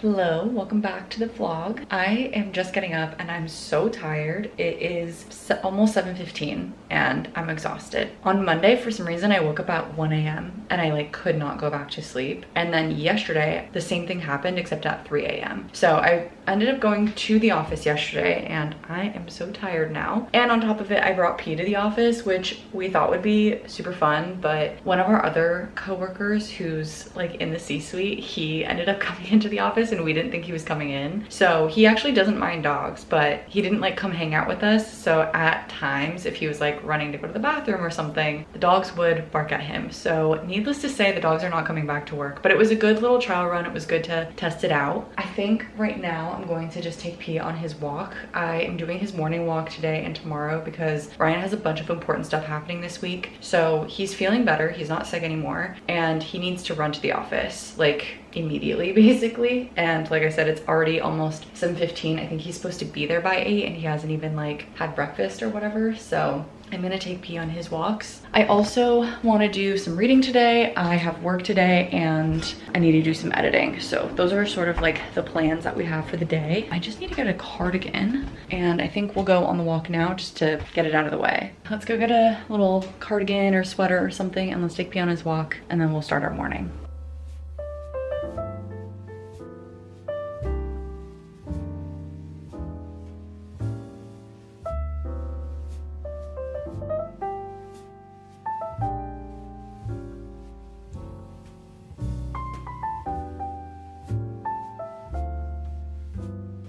Hello, welcome back to the vlog. I am just getting up and I'm so tired. It is almost 7:15 and I'm exhausted. On Monday, for some reason, I woke up at 1 a.m. and I could not go back to sleep. And then yesterday, the same thing happened except at 3 a.m. So I ended up going to the office yesterday and I am so tired now. And on top of it, I brought P to the office, which we thought would be super fun, but one of our other coworkers who's in the C-suite, he ended up coming into the office and we didn't think he was coming in. So he actually doesn't mind dogs, but he didn't come hang out with us. So at times, if he was running to go to the bathroom or something, the dogs would bark at him. So needless to say, the dogs are not coming back to work, but it was a good little trial run. It was good to test it out. I think right now I'm going to just take P on his walk. I am doing his morning walk today and tomorrow because Ryan has a bunch of important stuff happening this week. So he's feeling better. He's not sick anymore and he needs to run to the office immediately basically. And like I said, it's already almost 7:15. I think he's supposed to be there by 8 and he hasn't even had breakfast or whatever. So I'm gonna take P on his walks. I also want to do some reading today. I have work today and I need to do some editing. So those are sort of the plans that we have for the day. I just need to get a cardigan and I think we'll go on the walk now just to get it out of the way. Let's go get a little cardigan or sweater or something and let's take P on his walk and then we'll start our morning.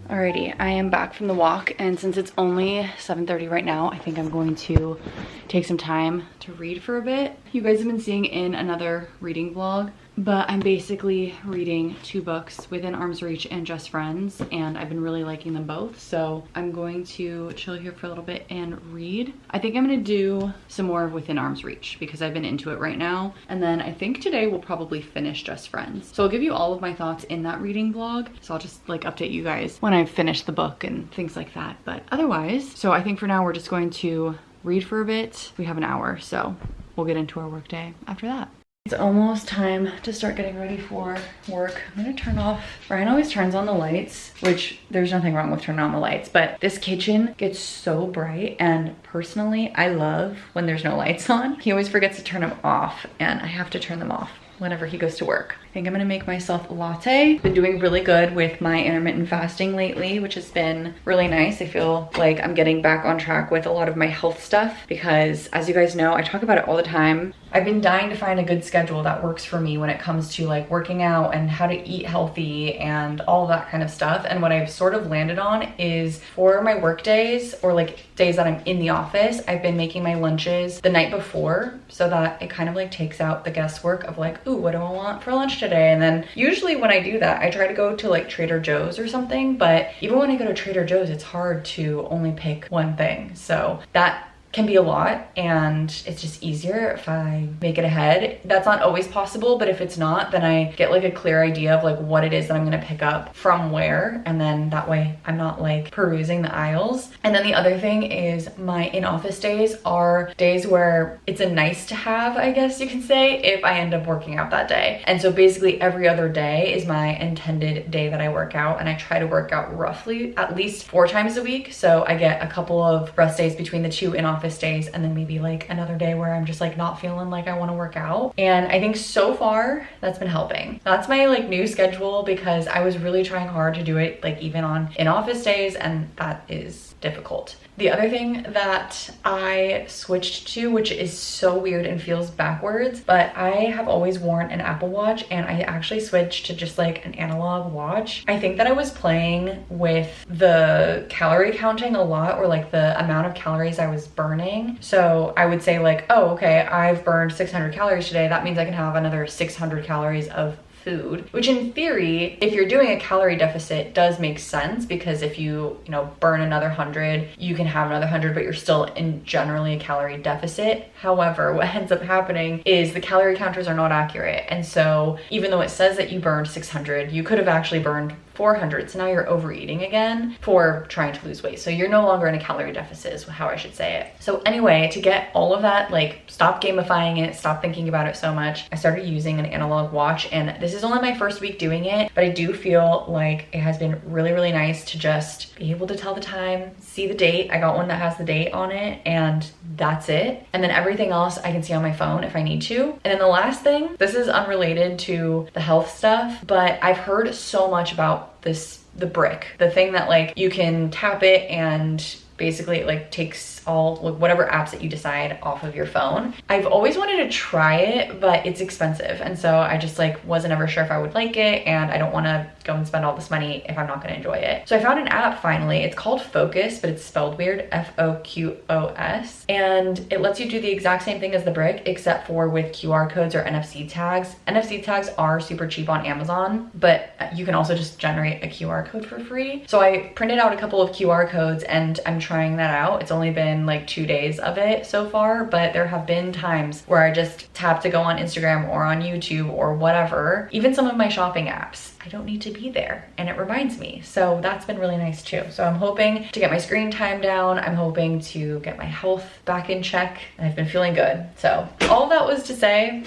Alrighty, I am back from the walk and since it's only 7:30 right now, I think I'm going to take some time to read for a bit. You guys have been seeing in another reading vlog, but I'm basically reading 2 books, Within Arm's Reach and Just Friends, and I've been really liking them both. So I'm going to chill here for a little bit and read. I think I'm gonna do some more of Within Arm's Reach because I've been into it right now. And then I think today we'll probably finish Just Friends. So I'll give you all of my thoughts in that reading vlog. So I'll just update you guys when I've finished the book and things like that. But otherwise, so I think for now we're just going to read for a bit. We have an hour, so we'll get into our workday after that. It's almost time to start getting ready for work. I'm gonna turn off, Ryan always turns on the lights, which there's nothing wrong with turning on the lights, but this kitchen gets so bright and personally, I love when there's no lights on. He always forgets to turn them off and I have to turn them off whenever he goes to work. I think I'm gonna make myself a latte. Been doing really good with my intermittent fasting lately, which has been really nice. I feel like I'm getting back on track with a lot of my health stuff because as you guys know, I talk about it all the time. I've been dying to find a good schedule that works for me when it comes to working out and how to eat healthy and all that kind of stuff. And what I've sort of landed on is for my work days or days that I'm in the office, I've been making my lunches the night before so that it kind of takes out the guesswork of ooh, what do I want for lunch today? And then usually when I do that, I try to go to Trader Joe's or something, but even when I go to Trader Joe's, it's hard to only pick one thing. So that can be a lot and it's just easier if I make it ahead. That's not always possible, but if it's not, then I get a clear idea of what it is that I'm gonna pick up from where, and then that way I'm not perusing the aisles. And then the other thing is my in-office days are days where it's a nice to have, I guess you can say, if I end up working out that day. And so basically every other day is my intended day that I work out, and I try to work out roughly at least 4 times a week. So I get a couple of rest days between the 2 in-office days and then maybe another day where I'm just not feeling like I want to work out. And I think so far that's been helping. That's my new schedule because I was really trying hard to do it even on in-office days and that is difficult. The other thing that I switched to, which is so weird and feels backwards, but I have always worn an Apple Watch and I actually switched to just an analog watch. I think that I was playing with the calorie counting a lot, or the amount of calories I was burning. So I would say oh, okay, I've burned 600 calories today. That means I can have another 600 calories of food, which in theory, if you're doing a calorie deficit, does make sense because if you burn another 100, you can have another 100, but you're still in generally a calorie deficit. However, what ends up happening is the calorie counters are not accurate. And so even though it says that you burned 600, you could have actually burned 400. So now you're overeating again for trying to lose weight. So you're no longer in a calorie deficit is how I should say it. So anyway, to get all of that, like stop gamifying it, stop thinking about it so much, I started using an analog watch, and this is only my first week doing it, but I do feel like it has been really, really nice to just be able to tell the time, see the date. I got one that has the date on it, and that's it. And then everything else I can see on my phone if I need to. And then the last thing, this is unrelated to the health stuff, but I've heard so much about this, the brick, the thing that like you can tap it and basically it like takes all whatever apps that you decide off of your phone. I've always wanted to try it, but it's expensive. And so I just like wasn't ever sure if I would like it, and I don't want to go and spend all this money if I'm not going to enjoy it. So I found an app finally. It's called Focus, but it's spelled weird, F-O-Q-O-S. And it lets you do the exact same thing as the brick, except for with QR codes or NFC tags. NFC tags are super cheap on Amazon, but you can also just generate a QR code for free. So I printed out a couple of QR codes and I'm trying that out. It's only been like 2 days of it so far, but there have been times where I just tap to go on Instagram or on YouTube or whatever. Even some of my shopping apps, I don't need to be there and it reminds me. So that's been really nice too. So I'm hoping to get my screen time down. I'm hoping to get my health back in check, and I've been feeling good. So all that was to say,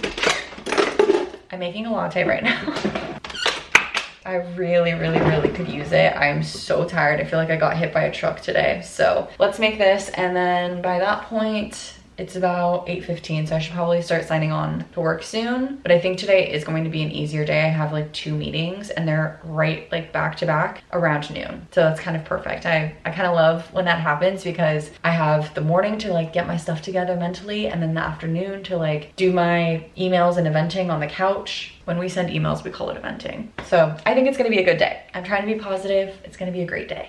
I'm making a latte right now. I really, really, really could use it. I'm so tired. I feel like I got hit by a truck today. So let's make this, and then by that point, it's about 8:15, so I should probably start signing on to work soon. But I think today is going to be an easier day. I have like 2 meetings and they're right like back to back around noon. So that's kind of perfect. I kind of love when that happens because I have the morning to like get my stuff together mentally, and then the afternoon to like do my emails and eventing on the couch. When we send emails, we call it eventing. So I think it's gonna be a good day. I'm trying to be positive. It's gonna be a great day.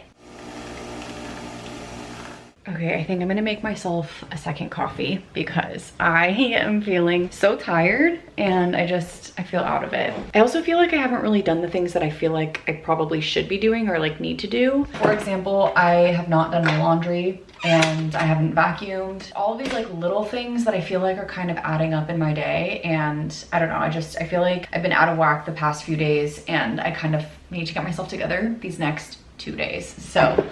Okay, I think I'm gonna make myself a second coffee because I am feeling so tired and I feel out of it. I also feel like I haven't really done the things that I feel like I probably should be doing or like need to do. For example, I have not done my laundry and I haven't vacuumed. All of these like little things that I feel like are kind of adding up in my day, and I don't know, I feel like I've been out of whack the past few days and I kind of need to get myself together these next 2 days. So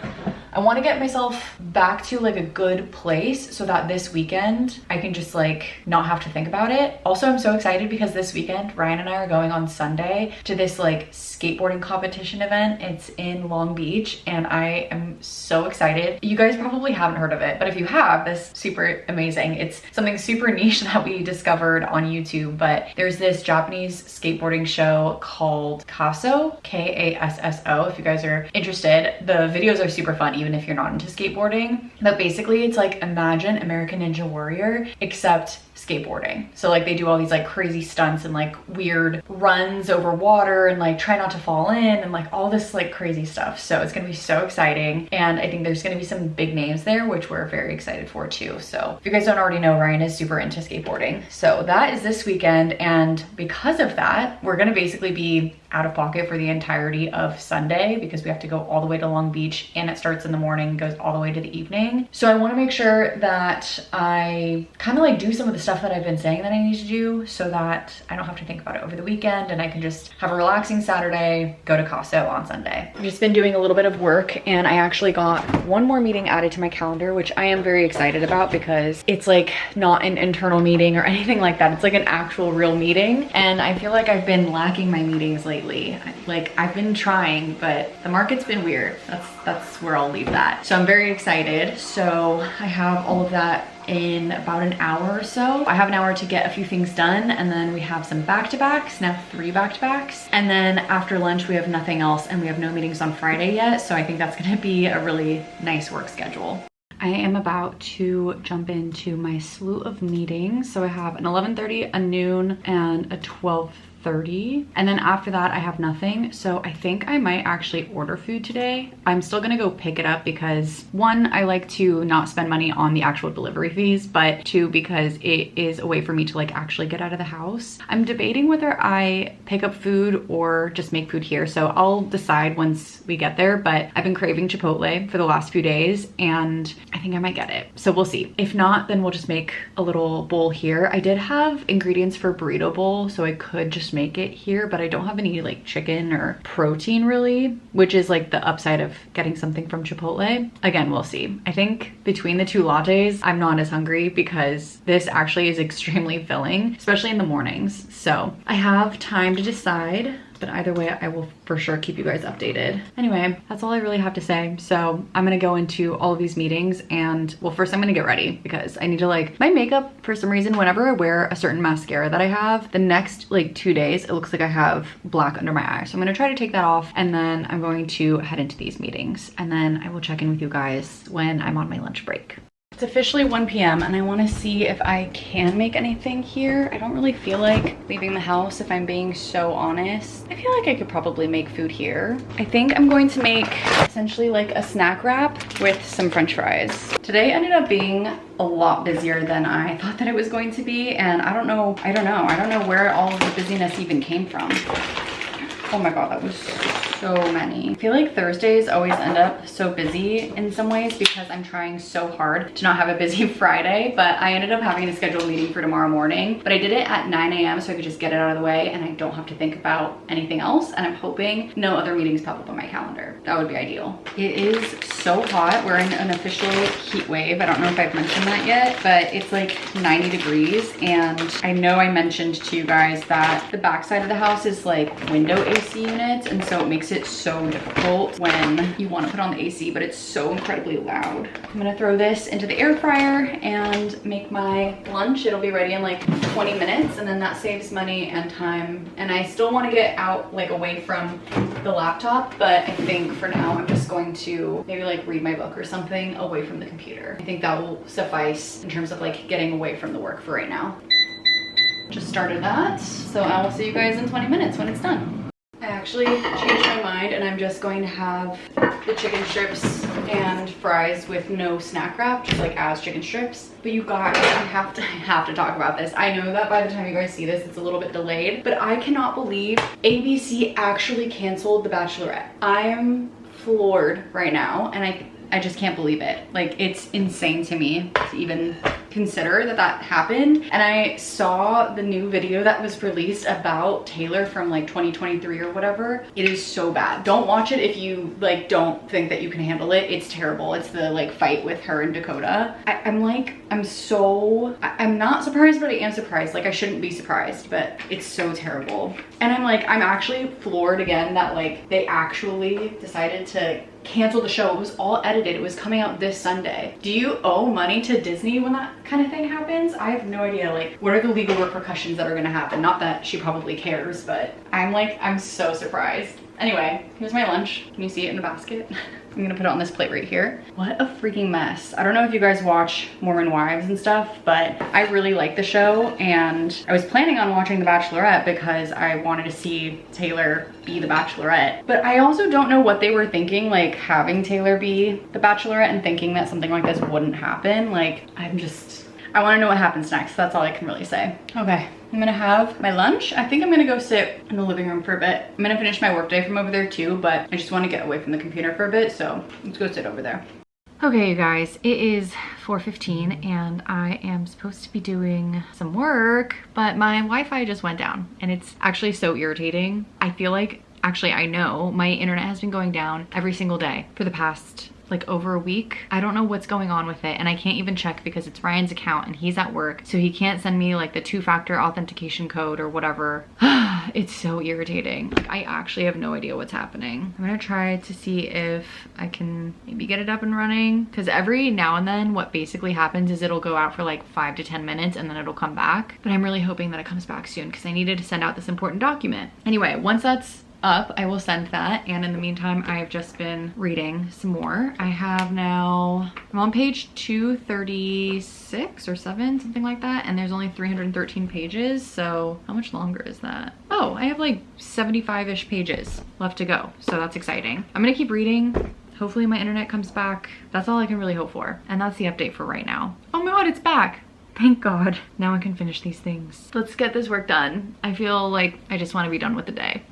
I want to get myself back to like a good place so that this weekend I can just like not have to think about it. Also, I'm so excited because this weekend Ryan and I are going on Sunday to this like skateboarding competition event. It's in Long Beach and I am so excited. You guys probably haven't heard of it, but if you have, that's super amazing. It's something super niche that we discovered on YouTube, but there's this Japanese skateboarding show called Kasso, K-A-S-S-O. If you guys are interested, the videos are super fun even if you're not into skateboarding. But basically it's like imagine American Ninja Warrior except skateboarding. So like they do all these like crazy stunts and like weird runs over water and like try not to fall in and like all this like crazy stuff. So it's gonna be so exciting, and I think there's gonna be some big names there which we're very excited for too. So if you guys don't already know, Ryan is super into skateboarding. So that is this weekend, and because of that we're gonna basically be out of pocket for the entirety of Sunday because we have to go all the way to Long Beach, and it starts in the morning, goes all the way to the evening. So I want to make sure that I kind of like do some of the stuff that I've been saying that I need to do so that I don't have to think about it over the weekend and I can just have a relaxing Saturday, go to Capó on Sunday. I've just been doing a little bit of work, and I actually got one more meeting added to my calendar, which I am very excited about because it's like not an internal meeting or anything like that. It's like an actual real meeting, and I feel like I've been lacking my meetings lately. Like I've been trying, but the market's been weird. That's where I'll leave that. So I'm very excited. So I have all of that in about an hour or so. I have an hour to get a few things done, and then we have some back-to-backs, now 3 back-to-backs. And then after lunch, we have nothing else, and we have no meetings on Friday yet. So I think that's gonna be a really nice work schedule. I am about to jump into my slew of meetings. So I have an 11:30, a noon, and a 12:30, and then after that I have nothing. So I think I might actually order food today. I'm still gonna go pick it up because 1, I like to not spend money on the actual delivery fees, but 2, because it is a way for me to like actually get out of the house. I'm debating whether I pick up food or just make food here, so I'll decide once we get there. But I've been craving Chipotle for the last few days and I think I might get it, so we'll see. If not, then we'll just make a little bowl here. I did have ingredients for burrito bowl, so I could just just make it here, but I don't have any like chicken or protein really, which is like the upside of getting something from Chipotle. Again, we'll see. I think between the two lattes, I'm not as hungry because this actually is extremely filling, especially in the mornings. So I have time to decide, but either way, I will for sure keep you guys updated. Anyway, that's all I really have to say. So I'm gonna go into all of these meetings and, well, first I'm gonna get ready because I need to like, my makeup for some reason, whenever I wear a certain mascara that I have, the next like 2 days, it looks like I have black under my eye. So I'm gonna try to take that off and then I'm going to head into these meetings and then I will check in with you guys when I'm on my lunch break. It's officially 1 p.m. and I want to see if I can make anything here. I don't really feel like leaving the house, if I'm being so honest. I feel like I could probably make food here. I think I'm going to make essentially like a snack wrap with some French fries. Today ended up being a lot busier than I thought that it was going to be, and I don't know where all of the busyness even came from. Oh my god, that was so many. I feel like Thursdays always end up so busy in some ways because I'm trying so hard to not have a busy Friday, but I ended up having to schedule a meeting for tomorrow morning, but I did it at 9 a.m. so I could just get it out of the way and I don't have to think about anything else, and I'm hoping no other meetings pop up on my calendar. That would be ideal. It is so hot. We're in an official heat wave. I don't know if I've mentioned that yet, but it's like 90 degrees, and I know I mentioned to you guys that the backside of the house is like window AC units, and so it makes it so difficult when you want to put on the AC, but it's so incredibly loud. I'm gonna throw this into the air fryer and make my lunch. It'll be ready in like 20 minutes, and then that saves money and time. And I still want to get out like away from the laptop, but I think for now I'm just going to maybe like read my book or something away from the computer. I think that will suffice in terms of like getting away from the work for right now. Just started that, so I will see you guys in 20 minutes when it's done. I actually changed my mind and I'm just going to have the chicken strips and fries with no snack wrap, just like as chicken strips. But you guys, I have to talk about this. I know that by the time you guys see this, it's a little bit delayed, but I cannot believe ABC actually canceled The Bachelorette. I am floored right now, and I just can't believe it. Like, it's insane to me to even consider that that happened. And I saw the new video that was released about Taylor from like 2023 or whatever. It is so bad. Don't watch it if you like don't think that you can handle it. It's terrible. It's the like fight with her and Dakota. I'm not surprised, but I am surprised. Like, I shouldn't be surprised, but it's so terrible. And I'm actually floored again that like they actually decided to cancel the show. It was all edited. It was coming out this Sunday. Do you owe money to Disney when that kind of thing happens? I have no idea. Like, what are the legal repercussions that are gonna happen? Not that she probably cares, but I'm so surprised. Anyway, here's my lunch. Can you see it in the basket? I'm gonna put it on this plate right here. What a freaking mess. I don't know if you guys watch Mormon Wives and stuff, but I really like the show, and I was planning on watching The Bachelorette because I wanted to see Taylor be the Bachelorette. But I also don't know what they were thinking, like having Taylor be the Bachelorette and thinking that something like this wouldn't happen. Like, I wanna know what happens next. That's all I can really say. Okay. I'm gonna have my lunch. I think I'm gonna go sit in the living room for a bit. I'm gonna finish my workday from over there too, but I just wanna get away from the computer for a bit, so let's go sit over there. Okay, you guys, it is 4:15 and I am supposed to be doing some work, but my Wi-Fi just went down and it's actually so irritating. I feel like, actually I know, my internet has been going down every single day for the past like over a week. I don't know what's going on with it, and I can't even check because it's Ryan's account and he's at work, so he can't send me like the 2-factor authentication code or whatever. It's so irritating. Like, I actually have no idea what's happening. I'm gonna try to see if I can maybe get it up and running, because every now and then what basically happens is it'll go out for like 5 to 10 minutes and then it'll come back. But I'm really hoping that it comes back soon because I needed to send out this important document. Anyway, once that's up, I will send that, and in the meantime I've just been reading some more. I'm on page 236 or 7, something like that, and there's only 313 pages, so how much longer is that? Oh, I have like 75-ish pages left to go, so that's exciting. I'm gonna keep reading. Hopefully my internet comes back. That's all I can really hope for, and that's the update for right now. Oh my god, it's back. Thank God. Now I can finish these things. Let's get this work done. I feel like I just want to be done with the day.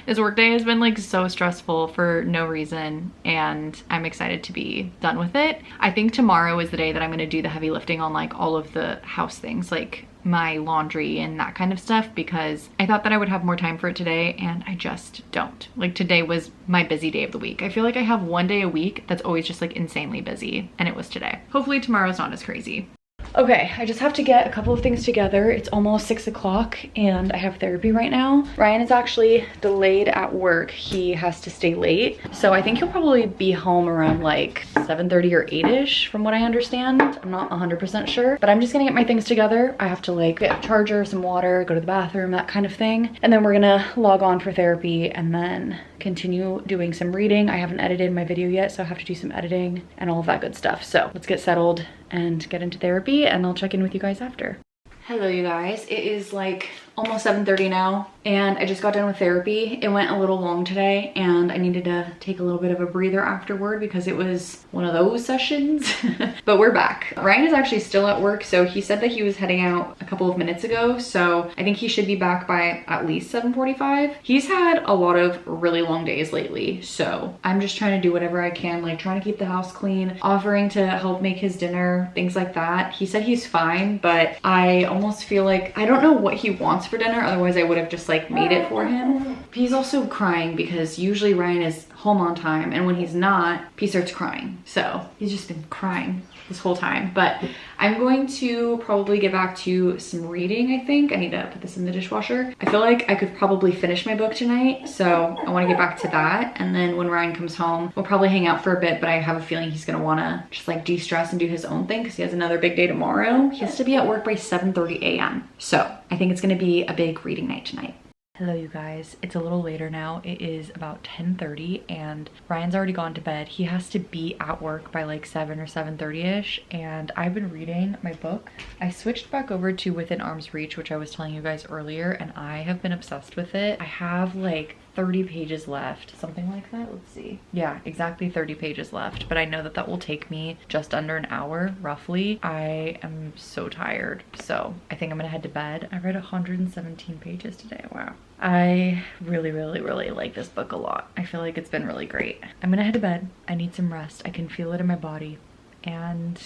This work day has been like so stressful for no reason, and I'm excited to be done with it. I think tomorrow is the day that I'm going to do the heavy lifting on like all of the house things, like my laundry and that kind of stuff, because I thought that I would have more time for it today and I just don't. Like today was my busy day of the week. I feel like I have one day a week that's always just like insanely busy, and it was today. Hopefully tomorrow's not as crazy. Okay, I just have to get a couple of things together. It's almost 6 o'clock and I have therapy right now. Ryan is actually delayed at work. He has to stay late. So I think he'll probably be home around like 7:30 or 8-ish from what I understand. I'm not 100% sure, but I'm just gonna get my things together. I have to like get a charger, some water, go to the bathroom, that kind of thing. And then we're gonna log on for therapy and then continue doing some reading. I haven't edited my video yet, so I have to do some editing and all of that good stuff. So let's get settled and get into therapy, and I'll check in with you guys after. Hello you guys, it is like almost 7:30 now and I just got done with therapy. It went a little long today and I needed to take a little bit of a breather afterward because it was one of those sessions. But we're back. Ryan is actually still at work, so he said that he was heading out a couple of minutes ago, so I think he should be back by at least 7:45. He's had a lot of really long days lately, so I'm just trying to do whatever I can, like trying to keep the house clean, offering to help make his dinner, things like that. He said he's fine, but I almost feel like I don't know what he wants for dinner, otherwise I would have just like made it for him. He's also crying because usually Ryan is home on time, and when he's not, he starts crying. So he's just been crying this whole time. But I'm going to probably get back to some reading. I think I need to put this in the dishwasher. I feel like I could probably finish my book tonight, so I want to get back to that. And then when Ryan comes home, we'll probably hang out for a bit, but I have a feeling he's gonna want to just like de-stress and do his own thing because he has another big day tomorrow. He has to be at work by 7:30 a.m. So I think it's gonna be a big reading night tonight. Hello you guys, it's a little later now. It is about 10:30 and Ryan's already gone to bed. He has to be at work by like 7 or 7:30ish, and I've been reading my book. I switched back over to Within Arm's Reach, which I was telling you guys earlier, and I have been obsessed with it. I have like 30 pages left, something like that. Let's see. Yeah, exactly 30 pages left, but I know that that will take me just under an hour roughly. I am so tired, so I think I'm gonna head to bed. I read 117 pages today. Wow. I really like this book a lot. I feel like it's been really great. I'm gonna head to bed. I need some rest. I can feel it in my body, and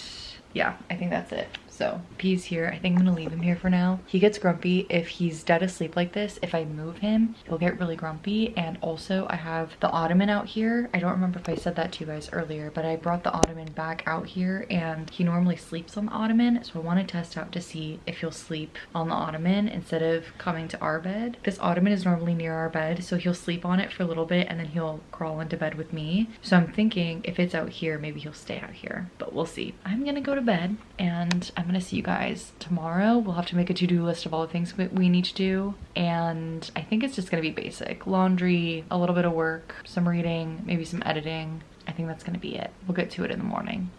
yeah, I think that's it. So P's here. I think I'm gonna leave him here for now. He gets grumpy if he's dead asleep like this. If I move him, he'll get really grumpy. And also I have the ottoman out here. I don't remember if I said that to you guys earlier, but I brought the ottoman back out here and he normally sleeps on the ottoman. So I want to test out to see if he'll sleep on the ottoman instead of coming to our bed. This ottoman is normally near our bed, so he'll sleep on it for a little bit and then he'll crawl into bed with me. So I'm thinking if it's out here, maybe he'll stay out here, but we'll see. I'm gonna go to bed and I'm gonna see you guys tomorrow. We'll have to make a to-do list of all the things we need to do, and I think it's just gonna be basic laundry, a little bit of work, some reading, maybe some editing. I think that's gonna be it. We'll get to it in the morning.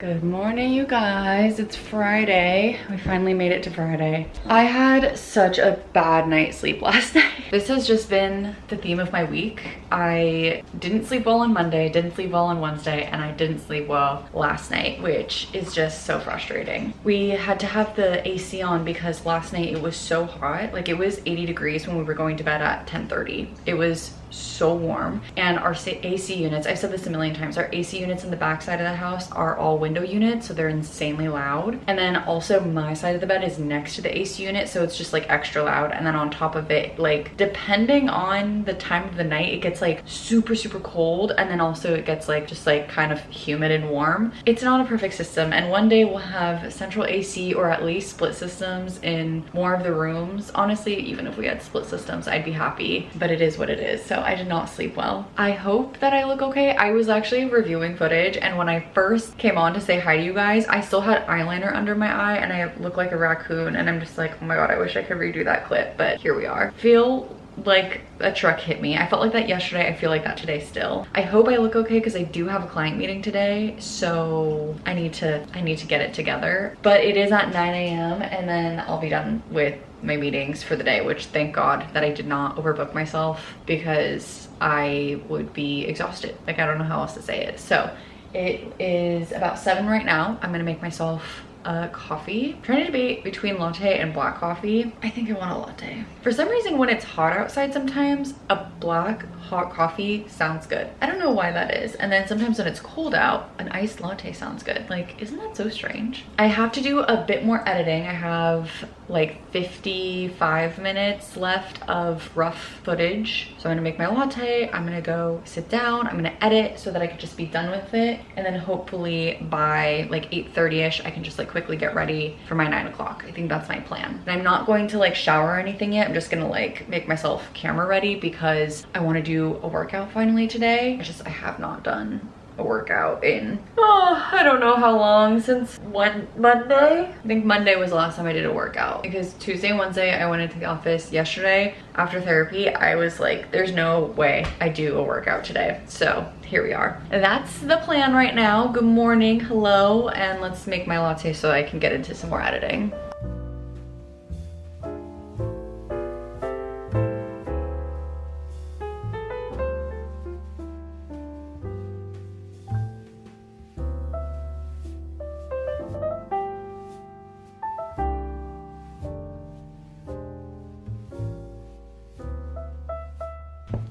Good morning, you guys. It's Friday. We finally made it to Friday. I had such a bad night's sleep last night. This has just been the theme of my week. I didn't sleep well on Monday, didn't sleep well on Wednesday, and I didn't sleep well last night, which is just so frustrating. We had to have the AC on because last night it was so hot. Like it was 80 degrees when we were going to bed at 10:30. It was so warm, and our AC units, I've said this a million times, our AC units in the back side of the house are all window units, so they're insanely loud. And then also my side of the bed is next to the AC unit, so it's just like extra loud. And then on top of it, like depending on the time of the night, it gets like super cold, and then also it gets like just like kind of humid and warm. It's not a perfect system, and one day we'll have central AC or at least split systems in more of the rooms. Honestly, even if we had split systems, I'd be happy, but it is what it is. So I did not sleep well. I hope that I look okay. I was actually reviewing footage, and when I first came on to say hi to you guys, I still had eyeliner under my eye and I look like a raccoon, and I'm just like, oh my god, I wish I could redo that clip, but here we are. Feel like a truck hit me. I felt like that yesterday. I feel like that today still. I hope I look okay because I do have a client meeting today, so I need to get it together. But it is at 9 a.m. and then I'll be done with my meetings for the day, which thank god that I did not overbook myself because I would be exhausted. Like I don't know how else to say it. So it is about 7 right now. I'm gonna make myself a coffee. I'm trying to debate between latte and black coffee. I think I want a latte. For some reason, when it's hot outside sometimes, a black hot coffee sounds good. I don't know why that is. And then sometimes when it's cold out, an iced latte sounds good. Like, isn't that so strange? I have to do a bit more editing. I have like 55 minutes left of rough footage. So I'm gonna make my latte. I'm gonna go sit down. I'm gonna edit so that I can just be done with it. And then hopefully by like 8:30ish, I can just like quickly get ready for my 9 o'clock. I think that's my plan. And I'm not going to like shower or anything yet. I'm just gonna like make myself camera ready because I wanna do a workout finally today. I have not done a workout in, I don't know how long, since Monday? I think Monday was the last time I did a workout because Tuesday and Wednesday I went into the office. Yesterday after therapy, I was like, there's no way I do a workout today. So here we are. That's the plan right now. Good morning, hello, and let's make my latte so I can get into some more editing.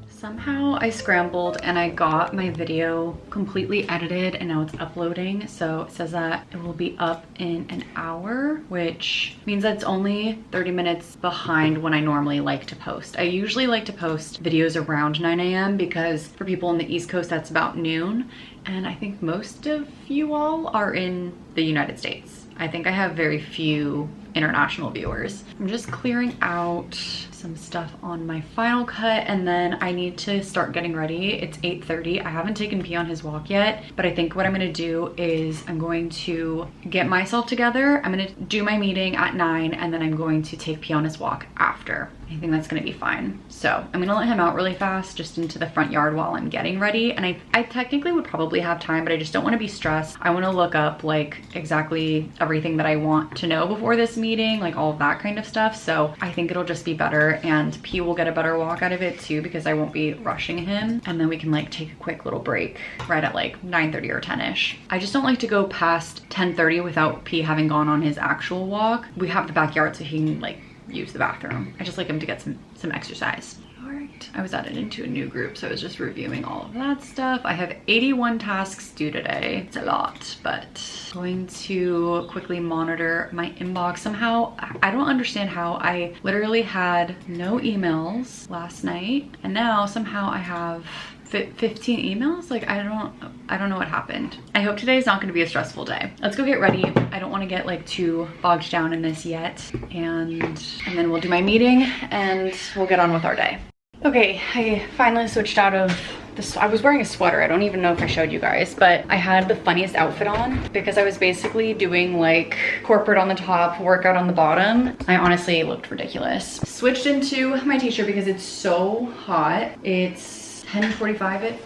Somehow I scrambled and I got my video completely edited and now it's uploading. So it says that it will be up in an hour, which means that it's only 30 minutes behind when I normally like to post. I usually like to post videos around 9 a.m. because for people on the East Coast, that's about noon. And I think most of you all are in the United States. I think I have very few international viewers. I'm just clearing out some stuff on my Final Cut and then I need to start getting ready. It's 8:30. I haven't taken P on his walk yet, but I think what I'm gonna do is I'm going to get myself together. I'm gonna do my meeting at 9 and then I'm going to take P on his walk after. I think that's gonna be fine. So I'm gonna let him out really fast just into the front yard while I'm getting ready. And I technically would probably have time, but I just don't wanna be stressed. I wanna look up like exactly everything that I want to know before this meeting, like all of that kind of stuff. So I think it'll just be better and P will get a better walk out of it too because I won't be rushing him. And then we can like take a quick little break right at like 9:30 or 10ish. I just don't like to go past 10:30 without P having gone on his actual walk. We have the backyard so he can like use the bathroom. I just like him to get some exercise. All right, I was added into a new group, so I was just reviewing all of that stuff. I have 81 tasks due today. It's a lot, but I'm going to quickly monitor my inbox. Somehow, I don't understand how I literally had no emails last night, and now somehow I have 15 emails. Like I don't know what happened. I hope today is not going to be a stressful day. Let's go get ready. I don't want to get like too bogged down in this yet, and then we'll do my meeting and we'll get on with our day. Okay, I finally switched out of this. I was wearing a sweater. I don't even know if I showed you guys, but I had the funniest outfit on because I was basically doing like corporate on the top, workout on the bottom. I honestly looked ridiculous. Switched into my t-shirt because it's so hot. It's 10:45.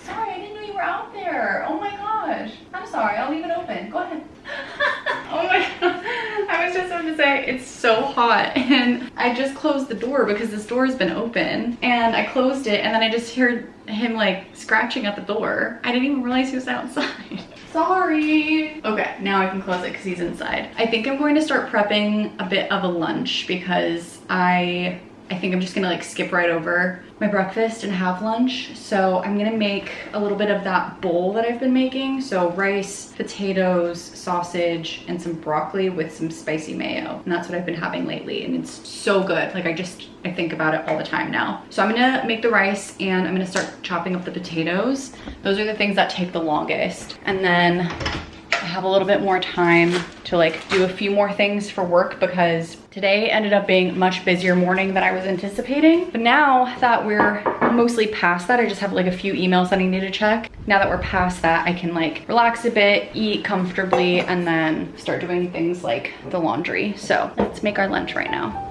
Sorry, I didn't know you were out there. Oh my gosh. I'm sorry, I'll leave it open. Go ahead. Oh my god. I was just about to say, it's so hot. And I just closed the door because this door has been open. And I closed it and then I just heard him like scratching at the door. I didn't even realize he was outside. Sorry. Okay, now I can close it because he's inside. I think I'm going to start prepping a bit of a lunch because I think I'm just gonna like skip right over my breakfast and have lunch. So I'm gonna make a little bit of that bowl that I've been making. So rice, potatoes, sausage, and some broccoli with some spicy mayo. And that's what I've been having lately. And it's so good. Like I think about it all the time now. So I'm gonna make the rice and I'm gonna start chopping up the potatoes. Those are the things that take the longest. And then I have a little bit more time to like do a few more things for work because today ended up being a much busier morning than I was anticipating. But now that we're mostly past that, I just have like a few emails that I need to check. Now that we're past that, I can like relax a bit, eat comfortably, and then start doing things like the laundry. So let's make our lunch right now.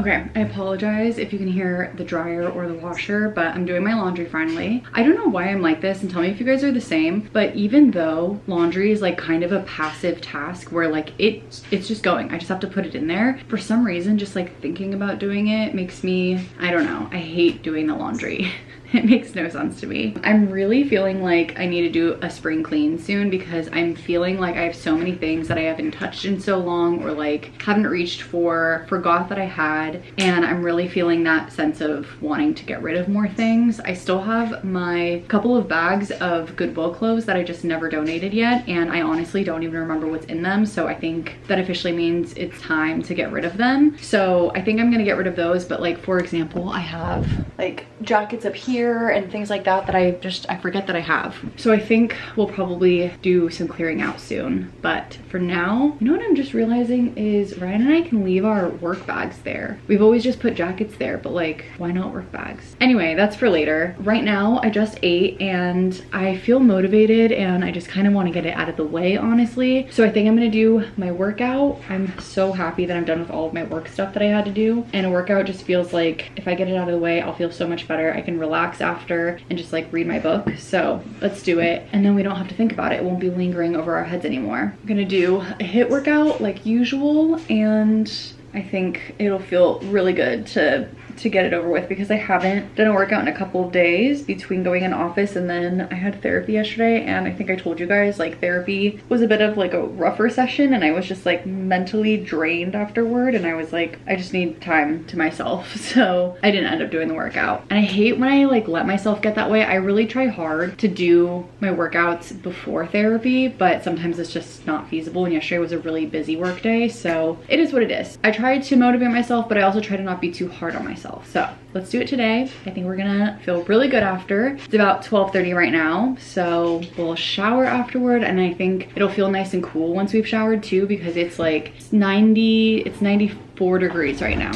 Okay, I apologize if you can hear the dryer or the washer, but I'm doing my laundry finally. I don't know why I'm like this, and tell me if you guys are the same, but even though laundry is like kind of a passive task where like it's just going, I just have to put it in there. For some reason, just like thinking about doing it makes me, I don't know, I hate doing the laundry. It makes no sense to me. I'm really feeling like I need to do a spring clean soon because I'm feeling like I have so many things that I haven't touched in so long or like haven't reached for, forgot that I had, and I'm really feeling that sense of wanting to get rid of more things. I still have my couple of bags of Goodwill clothes that I just never donated yet, and I honestly don't even remember what's in them, so I think that officially means it's time to get rid of them. So I think I'm gonna get rid of those, but like for example, I have like jackets up here and things like that that I forget that I have. So I think we'll probably do some clearing out soon. But for now, you know what I'm just realizing is Ryan and I can leave our work bags there. We've always just put jackets there, but like, why not work bags? Anyway, that's for later. Right now, I just ate and I feel motivated and I just kind of want to get it out of the way, honestly. So I think I'm gonna do my workout. I'm so happy that I'm done with all of my work stuff that I had to do. And a workout just feels like if I get it out of the way, I'll feel so much better. I can relax after and just like read my book. So let's do it, and then we don't have to think about it. It won't be lingering over our heads anymore. I'm gonna do a HIIT workout like usual, and I think it'll feel really good to get it over with because I haven't done a workout in a couple of days between going in office and then I had therapy yesterday, and I think I told you guys like therapy was a bit of like a rougher session and I was just like mentally drained afterward, and I was like, I just need time to myself. So I didn't end up doing the workout, and I hate when I like let myself get that way. I really try hard to do my workouts before therapy, but sometimes it's just not feasible, and yesterday was a really busy work day, so it is what it is. I tried to motivate myself, but I also try to not be too hard on myself. So let's do it today. I think we're gonna feel really good after. It's about 12:30 right now, so we'll shower afterward, and I think it'll feel nice and cool once we've showered too, because it's like 94 degrees right now.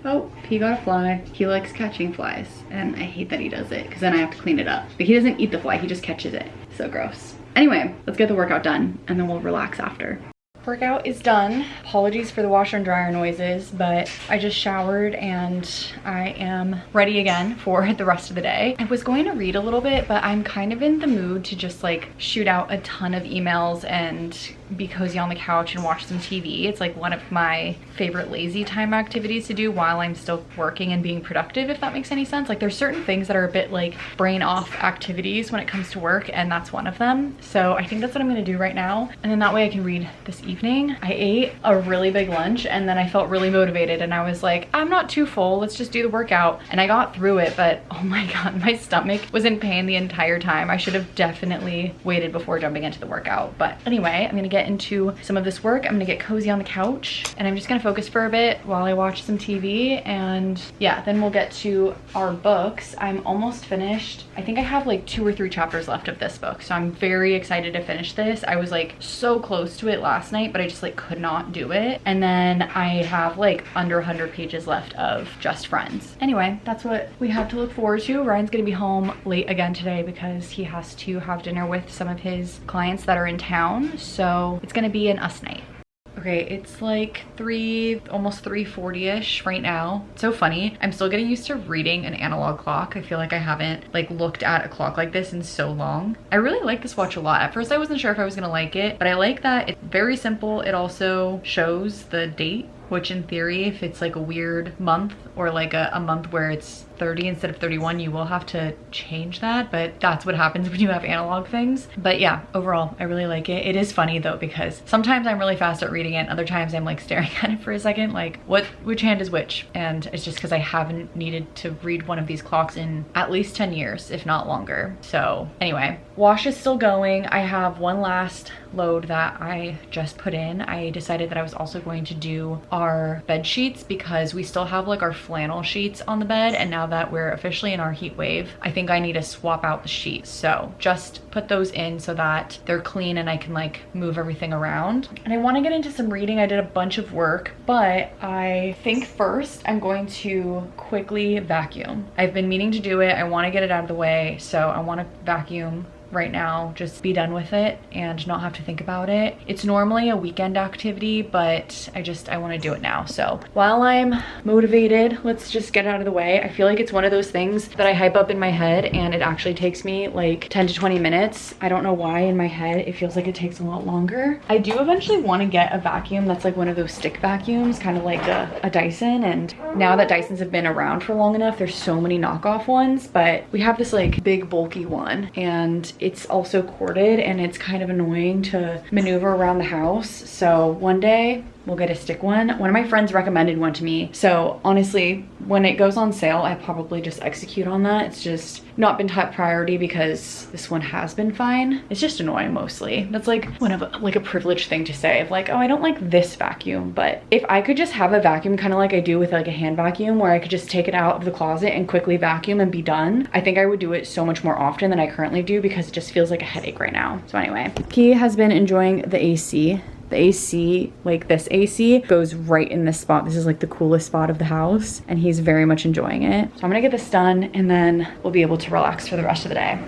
Oh, he got a fly. He likes catching flies, and I hate that he does it because then I have to clean it up. But he doesn't eat the fly, he just catches it. So gross. Anyway, let's get the workout done and then we'll relax after. Workout is done. Apologies for the washer and dryer noises, but I just showered and I am ready again for the rest of the day. I was going to read a little bit, but I'm kind of in the mood to just like shoot out a ton of emails and be cozy on the couch and watch some TV. It's like one of my favorite lazy time activities to do while I'm still working and being productive, if that makes any sense. Like there's certain things that are a bit like brain off activities when it comes to work, and that's one of them. So I think that's what I'm gonna do right now. And then that way I can read this evening. I ate a really big lunch and then I felt really motivated and I was like, I'm not too full, let's just do the workout. And I got through it, but oh my God, my stomach was in pain the entire time. I should have definitely waited before jumping into the workout. But anyway, I'm gonna get into some of this work. I'm gonna get cozy on the couch and I'm just gonna focus for a bit while I watch some TV, and yeah, then we'll get to our books. I'm almost finished. I think I have like 2 or 3 chapters left of this book, so I'm very excited to finish this. I was like so close to it last night, but I just like could not do it. And then I have like under 100 pages left of Just Friends. Anyway, that's what we have to look forward to. Ryan's gonna be home late again today because he has to have dinner with some of his clients that are in town, so it's gonna be an us night. Okay, it's like almost 3:40ish right now. It's so funny. I'm still getting used to reading an analog clock. I feel like I haven't like looked at a clock like this in so long. I really like this watch a lot. At first I wasn't sure if I was gonna like it, but I like that it's very simple. It also shows the date, which in theory, if it's like a weird month or like a month where it's 30 instead of 31, you will have to change that, but that's what happens when you have analog things. But yeah, overall, I really like it. It is funny though, because sometimes I'm really fast at reading it, other times I'm like staring at it for a second, like which hand is which? And it's just because I haven't needed to read one of these clocks in at least 10 years, if not longer. So anyway, wash is still going. I have one last load that I just put in. I decided that I was also going to do our bed sheets because we still have like our flannel sheets on the bed, and now that we're officially in our heat wave, I think I need to swap out the sheets. So just put those in so that they're clean and I can like move everything around. And I want to get into some reading. I did a bunch of work, but I think first I'm going to quickly vacuum. I've been meaning to do it. I want to get it out of the way, so I want to vacuum right now, just be done with it and not have to think about it. It's normally a weekend activity, but I want to do it now. So while I'm motivated, let's just get out of the way. I feel like it's one of those things that I hype up in my head and it actually takes me like 10 to 20 minutes. I don't know why in my head it feels like it takes a lot longer. I do eventually want to get a vacuum that's like one of those stick vacuums, kind of like a Dyson. And now that Dysons have been around for long enough, there's so many knockoff ones, but we have this like big bulky one and it's also corded and it's kind of annoying to maneuver around the house. So one day we'll get a stick one. One of my friends recommended one to me. So honestly, when it goes on sale, I probably just execute on that. It's just not been top priority because this one has been fine. It's just annoying mostly. That's like one of like a privileged thing to say of like, oh, I don't like this vacuum. But if I could just have a vacuum kind of like I do with like a hand vacuum where I could just take it out of the closet and quickly vacuum and be done, I think I would do it so much more often than I currently do because it just feels like a headache right now. So anyway, he has been enjoying the AC. The AC, like this AC, goes right in this spot. This is like the coolest spot of the house and he's very much enjoying it. So I'm gonna get this done and then we'll be able to relax for the rest of the day.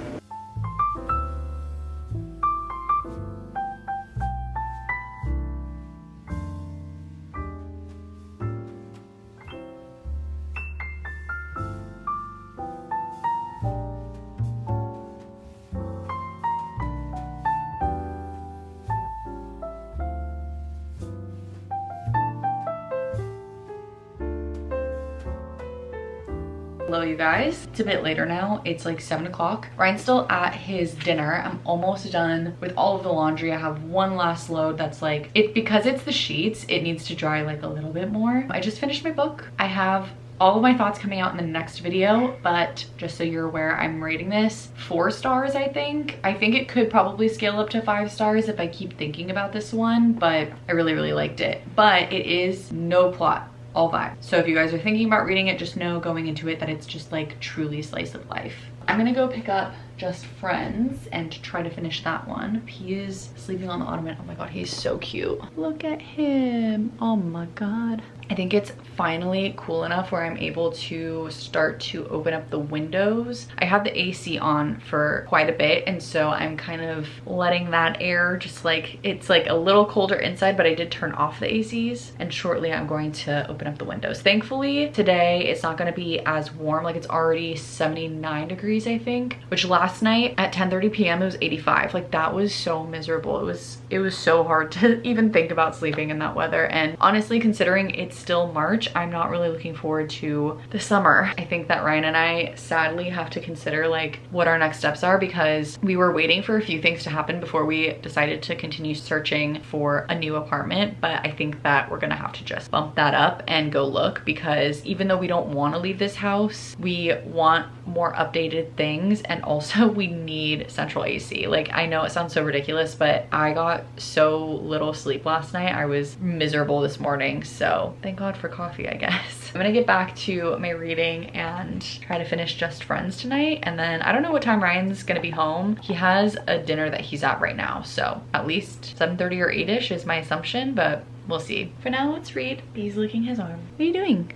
Hello, you guys. It's a bit later now. It's like 7 o'clock. Ryan's still at his dinner. I'm almost done with all of the laundry. I have one last load that's like, because it's the sheets, it needs to dry like a little bit more. I just finished my book. I have all of my thoughts coming out in the next video, but just so you're aware, I'm rating this 4 stars, I think. I think it could probably scale up to 5 stars if I keep thinking about this one, but I really, really liked it. But it is no plot. All vibe. So if you guys are thinking about reading it, just know going into it that it's just like truly slice of life. I'm gonna go pick up Just Friends and try to finish that one. He is sleeping on the ottoman. Oh my god, he's so cute. Look at him. Oh my god. I think it's finally cool enough where I'm able to start to open up the windows. I have the AC on for quite a bit, and so I'm kind of letting that air just like, it's like a little colder inside, but I did turn off the ACs, and shortly I'm going to open up the windows. Thankfully, today it's not gonna be as warm. Like it's already 79 degrees, I think, which last night at 10:30 p.m. it was 85. Like that was so miserable. It was so hard to even think about sleeping in that weather. And honestly, considering it's still March, I'm not really looking forward to the summer. I think that Ryan and I sadly have to consider like what our next steps are, because we were waiting for a few things to happen before we decided to continue searching for a new apartment. But I think that we're gonna have to just bump that up and go look, because even though we don't want to leave this house, we want more updated things, and also we need central AC. Like I know it sounds so ridiculous, but I got so little sleep last night. I was miserable this morning, so thank God for coffee, I guess. I'm gonna get back to my reading and try to finish Just Friends tonight, and then I don't know what time Ryan's gonna be home. He has a dinner that he's at right now, so at least 7:30 or 8ish is my assumption, but we'll see. For now, let's read. B's licking his arm. What are you doing?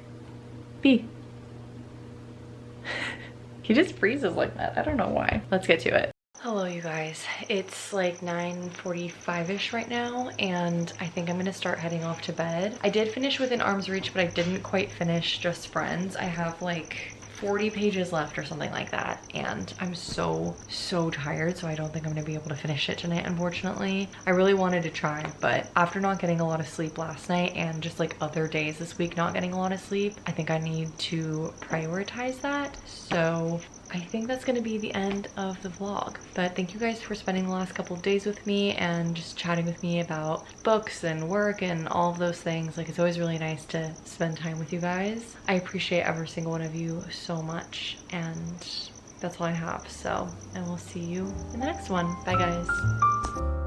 B. He just freezes like that. I don't know why. Let's get to it. Hello, you guys. It's like 9:45ish right now, and I think I'm gonna start heading off to bed. I did finish Within Arm's Reach, but I didn't quite finish Just Friends. I have like 40 pages left or something like that, and I'm so tired, so I don't think I'm gonna be able to finish it tonight, unfortunately. I really wanted to try, but after not getting a lot of sleep last night and just like other days this week not getting a lot of sleep, I think I need to prioritize that. So I think that's gonna be the end of the vlog. But thank you guys for spending the last couple of days with me and just chatting with me about books and work and all of those things. Like, it's always really nice to spend time with you guys. I appreciate every single one of you so much, and that's all I have. So I will see you in the next one. Bye, guys.